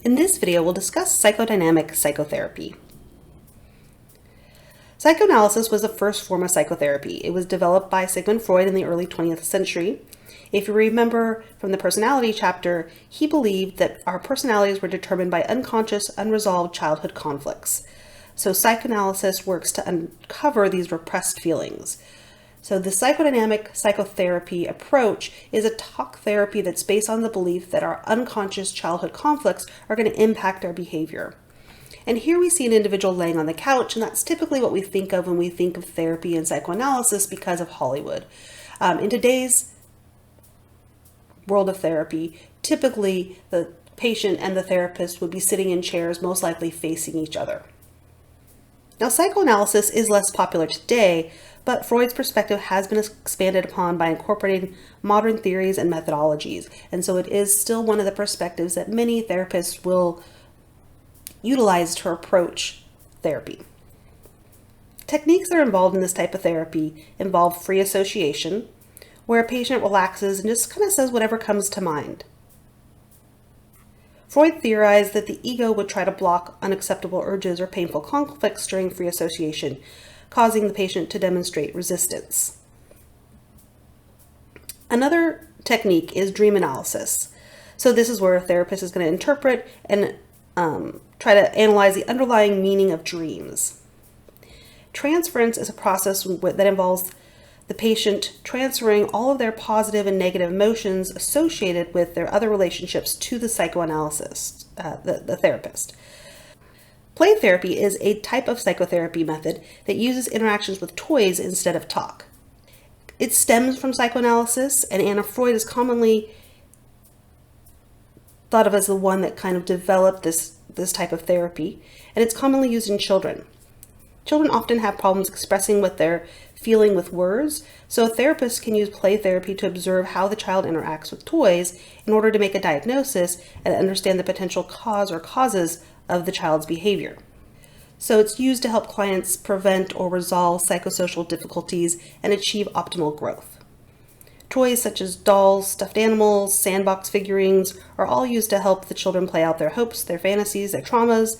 In this video, we'll discuss psychodynamic psychotherapy. Psychoanalysis was the first form of psychotherapy. It was developed by Sigmund Freud in the early 20th century. If you remember from the personality chapter, he believed that our personalities were determined by unconscious, unresolved childhood conflicts. So psychoanalysis works to uncover these repressed feelings. So the psychodynamic psychotherapy approach is a talk therapy that's based on the belief that our unconscious childhood conflicts are going to impact our behavior. And here we see an individual laying on the couch, and that's typically what we think of when we think of therapy and psychoanalysis because of Hollywood. In today's world of therapy, typically the patient and the therapist would be sitting in chairs, most likely facing each other. Now, psychoanalysis is less popular today, but Freud's perspective has been expanded upon by incorporating modern theories and methodologies. And so it is still one of the perspectives that many therapists will utilize to approach therapy. Techniques that are involved in this type of therapy involve free association, where a patient relaxes and just kind of says whatever comes to mind. Freud theorized that the ego would try to block unacceptable urges or painful conflicts during free association, causing the patient to demonstrate resistance. Another technique is dream analysis. So this is where a therapist is going to interpret and try to analyze the underlying meaning of dreams. Transference is a process that involves the patient transferring all of their positive and negative emotions associated with their other relationships to the psychoanalyst, the therapist. Play therapy is a type of psychotherapy method that uses interactions with toys instead of talk. It stems from psychoanalysis, and Anna Freud is commonly thought of as the one that kind of developed this type of therapy, and it's commonly used in children. Children often have problems expressing what they're feeling with words, so a therapist can use play therapy to observe how the child interacts with toys in order to make a diagnosis and understand the potential cause or causes of the child's behavior. So it's used to help clients prevent or resolve psychosocial difficulties and achieve optimal growth. Toys such as dolls, stuffed animals, sandbox figurines are all used to help the children play out their hopes, their fantasies, their traumas.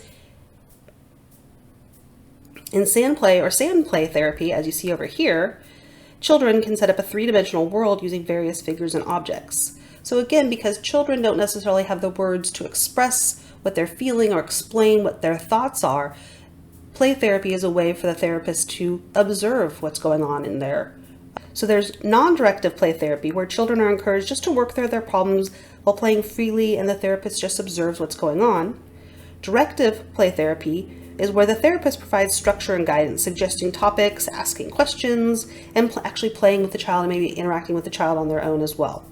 In sand play therapy, as you see over here, children can set up a three-dimensional world using various figures and objects. So again, because children don't necessarily have the words to express what they're feeling or explain what their thoughts are, play therapy is a way for the therapist to observe what's going on in there. So there's non-directive play therapy, where children are encouraged just to work through their problems while playing freely and the therapist just observes what's going on. Directive play therapy is where the therapist provides structure and guidance, suggesting topics, asking questions, and actually playing with the child and maybe interacting with the child on their own as well.